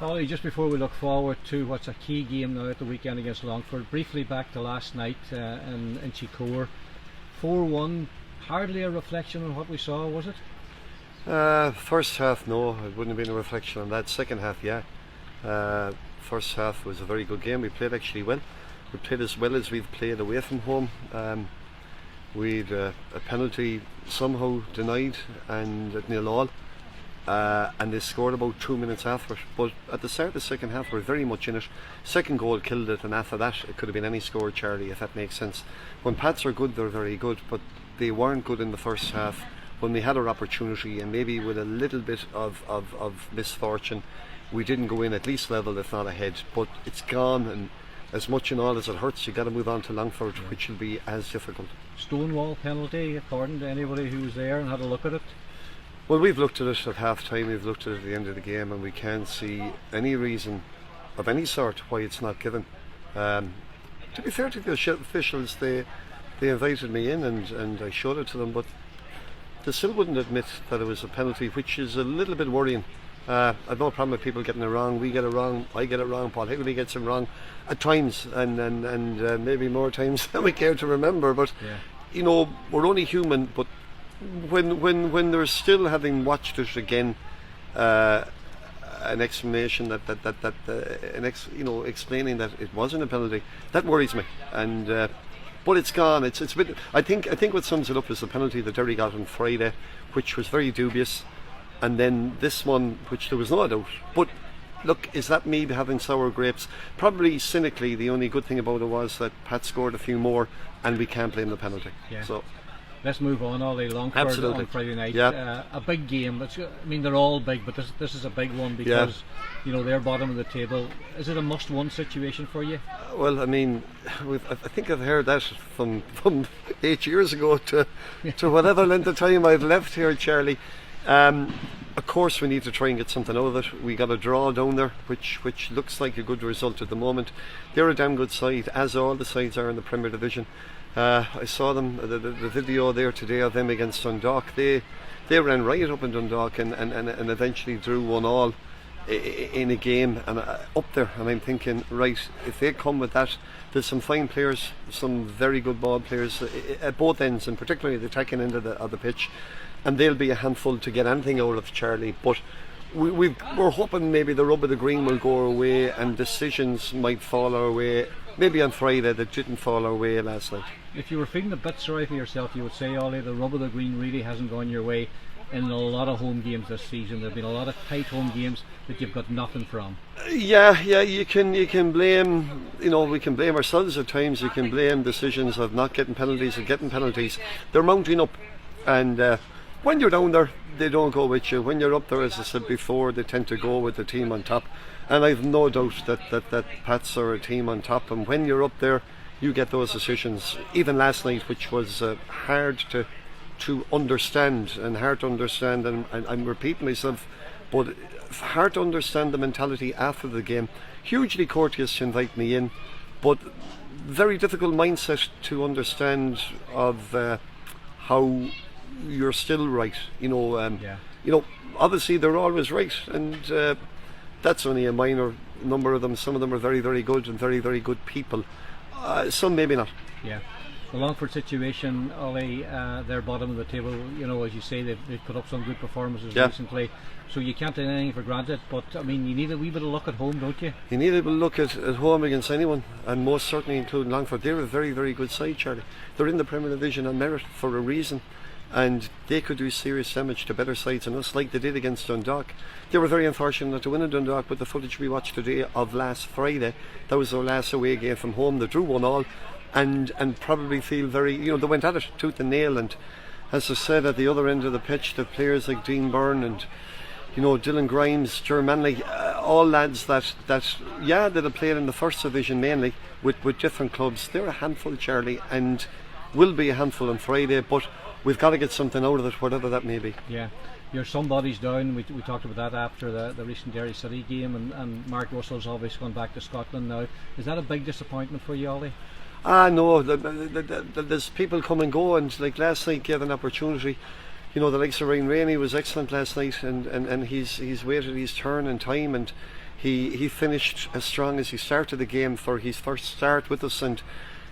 Ollie, just before we look forward to what's a key game now at the weekend against Longford, briefly back to last night in Chicore, 4-1, hardly a reflection on what we saw, was it? First half, no, it wouldn't have been a reflection on that. Second half, yeah. First half was a very good game. We played actually well. We played as well as we've played away from home. We'd a penalty somehow denied and at 0-0. And they scored about 2 minutes after it. But at the start of the second half, we were very much in it. Second goal killed it, and after that, it could have been any score, Charlie, if that makes sense. When Pats are good, they're very good, but they weren't good in the first half. When we had our opportunity, and maybe with a little bit of misfortune, we didn't go in at least level, if not ahead. But it's gone, and as much and all as it hurts, you got to move on to Longford, which will be as difficult. Stonewall penalty, according to anybody who was there and had a look at it? Well, we've looked at it at half time, we've looked at it at the end of the game, and we can't see any reason of any sort why it's not given. To be fair to the officials, they invited me in and I showed it to them, but they still wouldn't admit that it was a penalty, which is a little bit worrying. I've no problem with people getting it wrong. We get it wrong, I get it wrong, Paul Higley gets it wrong at times, and maybe more times than we care to remember, but you know, we're only human. But when they're still, having watched it again, an explanation explaining that it wasn't a penalty, that worries me. And but it's gone. It's a bit. I think what sums it up is the penalty that Derry got on Friday, which was very dubious, and then this one, which there was no doubt. But look, is that me having sour grapes? Probably cynically, the only good thing about it was that Pat scored a few more, and we can't blame the penalty. Yeah. So let's move on. Ollie, Longford Absolutely. on Friday night. Yeah. A big game. I mean, they're all big, but this is a big one because you know they're bottom of the table. Is it a must-win situation for you? Well, I mean, I think I've heard that from 8 years ago to whatever length of time I've left here, Charlie. Of course, we need to try and get something out of it. We got a draw down there, which looks like a good result at the moment. They're a damn good side, as all the sides are in the Premier Division. I saw them, the video there today of them against Dundalk. They ran right up in Dundalk and eventually drew 1-1 in a game and up there. And I'm thinking, right, if they come with that, there's some fine players, some very good ball players at both ends, and particularly the attacking end of the pitch, and they'll be a handful to get anything out of, Charlie. But we're hoping maybe the rub of the green will go away and decisions might fall our way. Maybe on Friday that didn't fall our way last night. If you were feeling a bit sorry for yourself, you would say, Ollie, the rub of the green really hasn't gone your way in a lot of home games this season. There have been a lot of tight home games that you've got nothing from. Yeah, you can blame, we can blame ourselves at times. You can blame decisions of not getting penalties and getting penalties. They're mounting up, and when you're down there, they don't go with you. When you're up there, as I said before, they tend to go with the team on top. And I've no doubt that Pats are a team on top, and when you're up there, you get those decisions. Even last night, which was hard to understand, and I'm repeating myself, but hard to understand the mentality after the game. Hugely courteous to invite me in, but very difficult mindset to understand of how you're still right. Obviously they're always right, and that's only a minor number of them. Some of them are very, very good and very, very good people. Some maybe not. Yeah. The Longford situation, Ollie, they're bottom of the table. As you say, they've put up some good performances recently. So you can't take anything for granted. But I mean, you need a wee bit of luck at home, don't you? You need a look at home against anyone, and most certainly including Longford. They're a very, very good side, Charlie. They're in the Premier Division on merit for a reason. And they could do serious damage to better sides than us, like they did against Dundalk. They were very unfortunate to win in Dundalk, but the footage we watched today of last Friday, that was their last away game from home. They drew 1-1 and probably feel very, they went at it tooth and nail. And as I said, at the other end of the pitch, the players like Dean Byrne and Dylan Grimes, Ger Manley, all lads that have played in the first division mainly with different clubs. They're a handful, Charlie, and will be a handful on Friday, but we've got to get something out of it, whatever that may be. Yeah, you're somebody's down. We talked about that after the recent Derry City game, and Mark Russell's obviously gone back to Scotland now. Is that a big disappointment for you, Ollie? No, there's people come and go, and like last night gave an opportunity you know, the likes of Ryan Rainey was excellent last night, and he's waited his turn and time, and he finished as strong as he started the game for his first start with us. And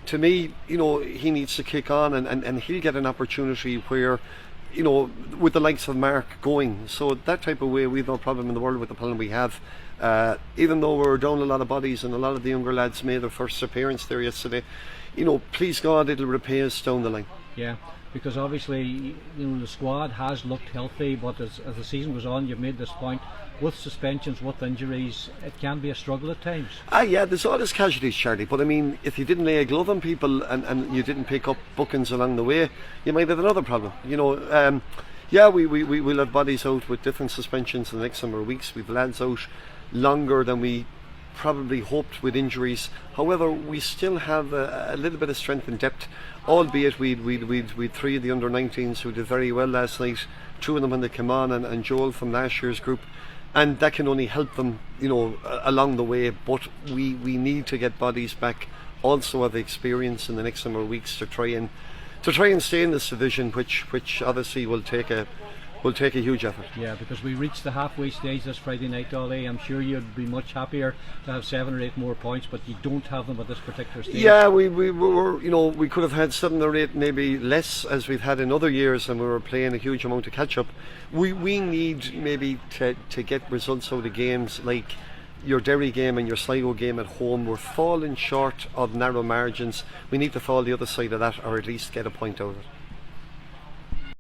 to me, you know, he needs to kick on, and he'll get an opportunity where, you know, with the likes of Mark going. So that type of way, we've no problem in the world with the plan we have. Even though we're down a lot of bodies and a lot of the younger lads made their first appearance there yesterday, you know, please God, it'll repay us down the line. Yeah, because obviously, you know, the squad has looked healthy, but as the season goes on, you've made this point, with suspensions, with injuries, it can be a struggle at times. Yeah, there's always casualties, Charlie, but I mean, if you didn't lay a glove on people and you didn't pick up bookings along the way, you might have another problem, you know. Yeah, we'll have bodies out with different suspensions in the next number of weeks. We've lads out longer than we probably hoped with injuries. However, we still have a little bit of strength and depth, albeit we'd three of the under-19s who did very well last night, two of them when they came on, and Joel from last year's group, and that can only help them, you know, along the way. But we need to get bodies back, also have experience in the next number of weeks to try and stay in this division, which obviously will take a huge effort. Yeah, because we reached the halfway stage this Friday night, Ollie. I'm sure you'd be much happier to have 7 or 8 more points, but you don't have them at this particular stage. Yeah, we were, you know, we could have had 7 or 8, maybe less, as we've had in other years, and we were playing a huge amount of catch up. We need maybe to get results out of games like your Derry game and your Sligo game at home. We're falling short of narrow margins. We need to fall the other side of that, or at least get a point out of it.